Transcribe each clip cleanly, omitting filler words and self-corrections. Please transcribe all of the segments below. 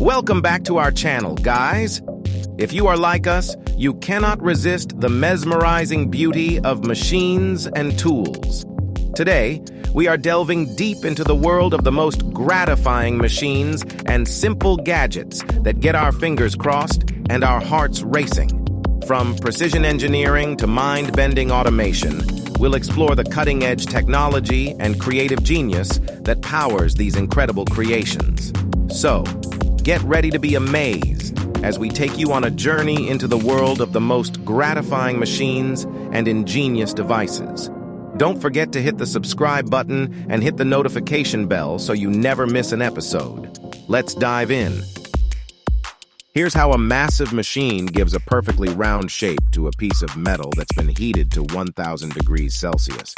Welcome back to our channel, guys. If you are like us, you cannot resist the mesmerizing beauty of machines and tools. Today, we are delving deep into the world of the most gratifying machines and simple gadgets that get our fingers crossed and our hearts racing. From precision engineering to mind-bending automation, we'll explore the cutting-edge technology and creative genius that powers these incredible creations. So, get ready to be amazed as we take you on a journey into the world of the most gratifying machines and ingenious devices. Don't forget to hit the subscribe button and hit the notification bell so you never miss an episode. Let's dive in. Here's how a massive machine gives a perfectly round shape to a piece of metal that's been heated to 1000 degrees Celsius.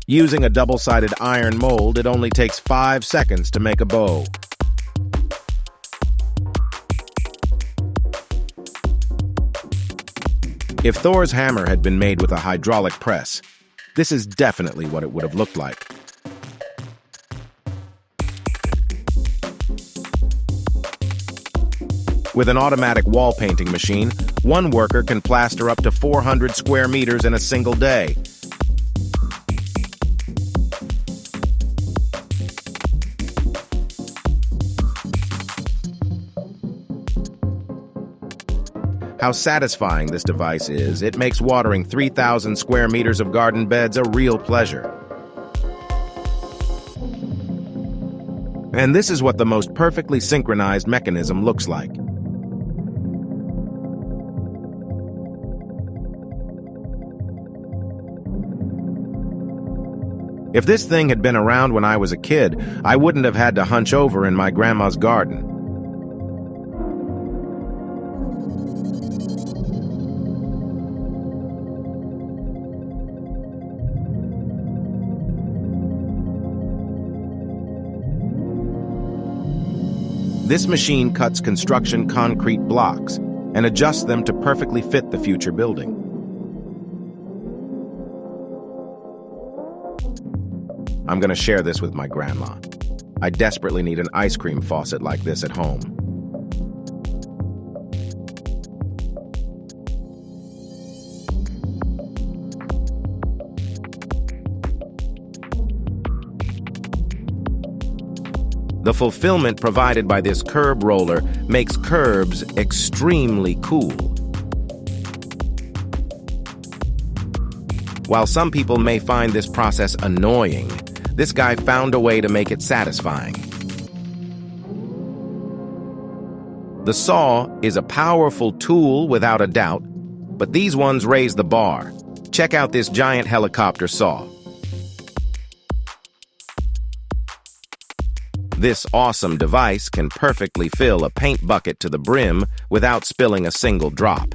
Using a double-sided iron mold, it only takes 5 seconds to make a bow. If Thor's hammer had been made with a hydraulic press, this is definitely what it would have looked like. With an automatic wall painting machine, one worker can plaster up to 400 square meters in a single day. How satisfying this device is, it makes watering 3,000 square meters of garden beds a real pleasure. And this is what the most perfectly synchronized mechanism looks like. If this thing had been around when I was a kid, I wouldn't have had to hunch over in my grandma's garden. This machine cuts construction concrete blocks and adjusts them to perfectly fit the future building. I'm going to share this with my grandma. I desperately need an ice cream faucet like this at home. The fulfillment provided by this curb roller makes curbs extremely cool. While some people may find this process annoying, this guy found a way to make it satisfying. The saw is a powerful tool without a doubt, but these ones raise the bar. Check out this giant helicopter saw. This awesome device can perfectly fill a paint bucket to the brim without spilling a single drop.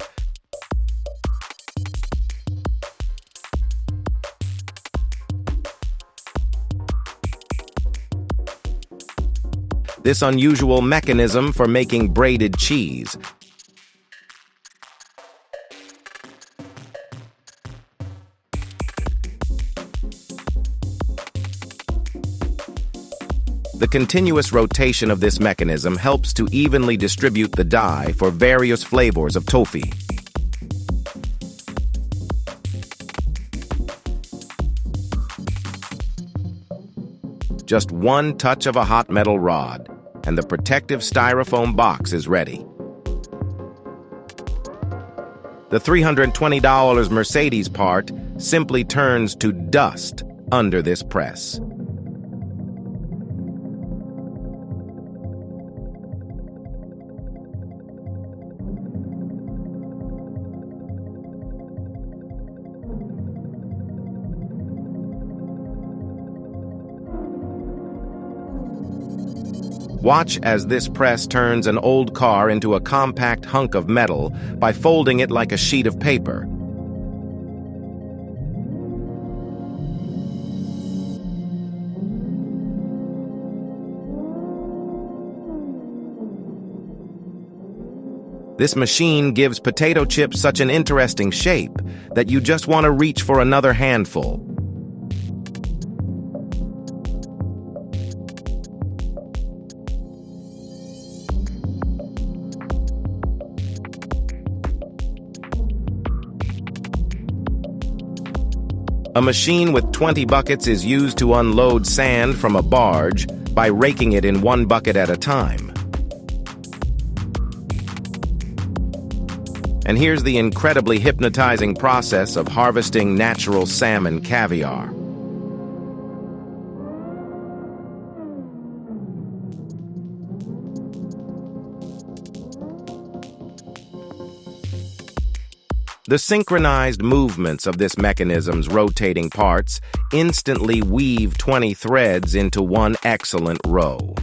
This unusual mechanism for making braided cheese. The continuous rotation of this mechanism helps to evenly distribute the dye for various flavors of toffee. Just one touch of a hot metal rod, and the protective styrofoam box is ready. The $320 Mercedes part simply turns to dust under this press. Watch as this press turns an old car into a compact hunk of metal by folding it like a sheet of paper. This machine gives potato chips such an interesting shape that you just want to reach for another handful. A machine with 20 buckets is used to unload sand from a barge by raking it in one bucket at a time. And here's the incredibly hypnotizing process of harvesting natural salmon caviar. The synchronized movements of this mechanism's rotating parts instantly weave 20 threads into one excellent row.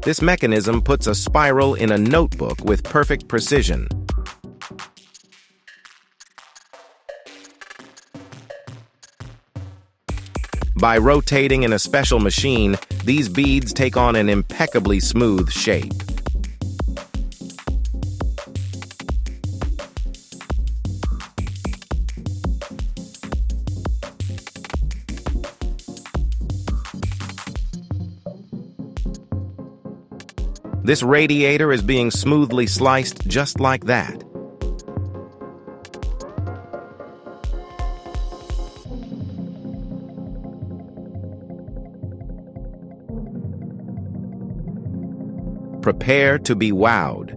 This mechanism puts a spiral in a notebook with perfect precision. By rotating in a special machine, these beads take on an impeccably smooth shape. This radiator is being smoothly sliced just like that. Prepare to be wowed.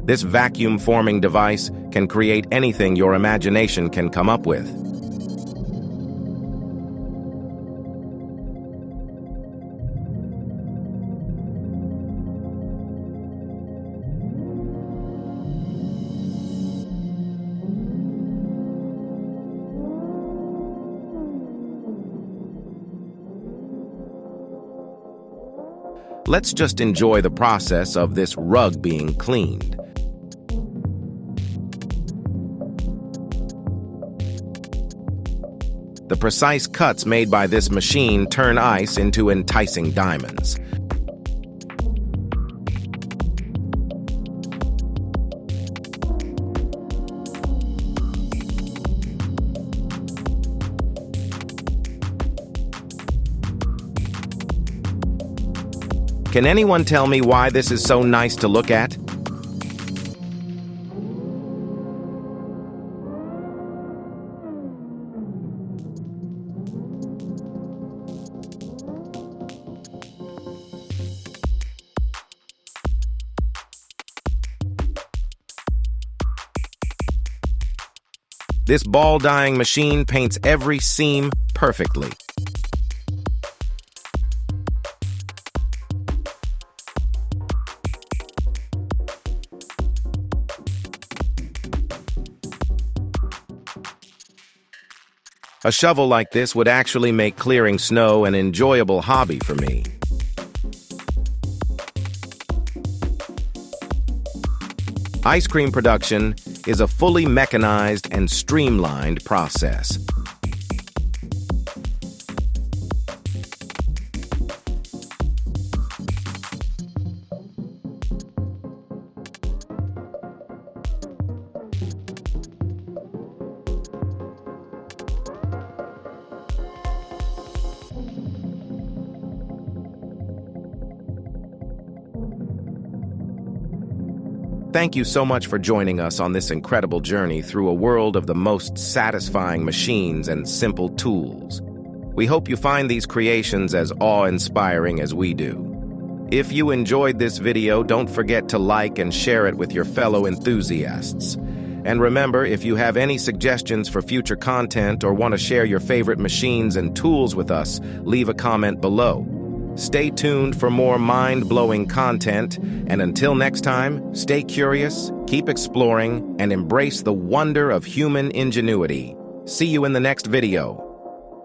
This vacuum-forming device can create anything your imagination can come up with. Let's just enjoy the process of this rug being cleaned. The precise cuts made by this machine turn ice into enticing diamonds. Can anyone tell me why this is so nice to look at? This ball dyeing machine paints every seam perfectly. A shovel like this would actually make clearing snow an enjoyable hobby for me. Ice cream production is a fully mechanized and streamlined process. Thank you so much for joining us on this incredible journey through a world of the most satisfying machines and simple tools. We hope you find these creations as awe-inspiring as we do. If you enjoyed this video, don't forget to like and share it with your fellow enthusiasts. And remember, if you have any suggestions for future content or want to share your favorite machines and tools with us, leave a comment below. Stay tuned for more mind-blowing content, and until next time, stay curious, keep exploring, and embrace the wonder of human ingenuity. See you in the next video.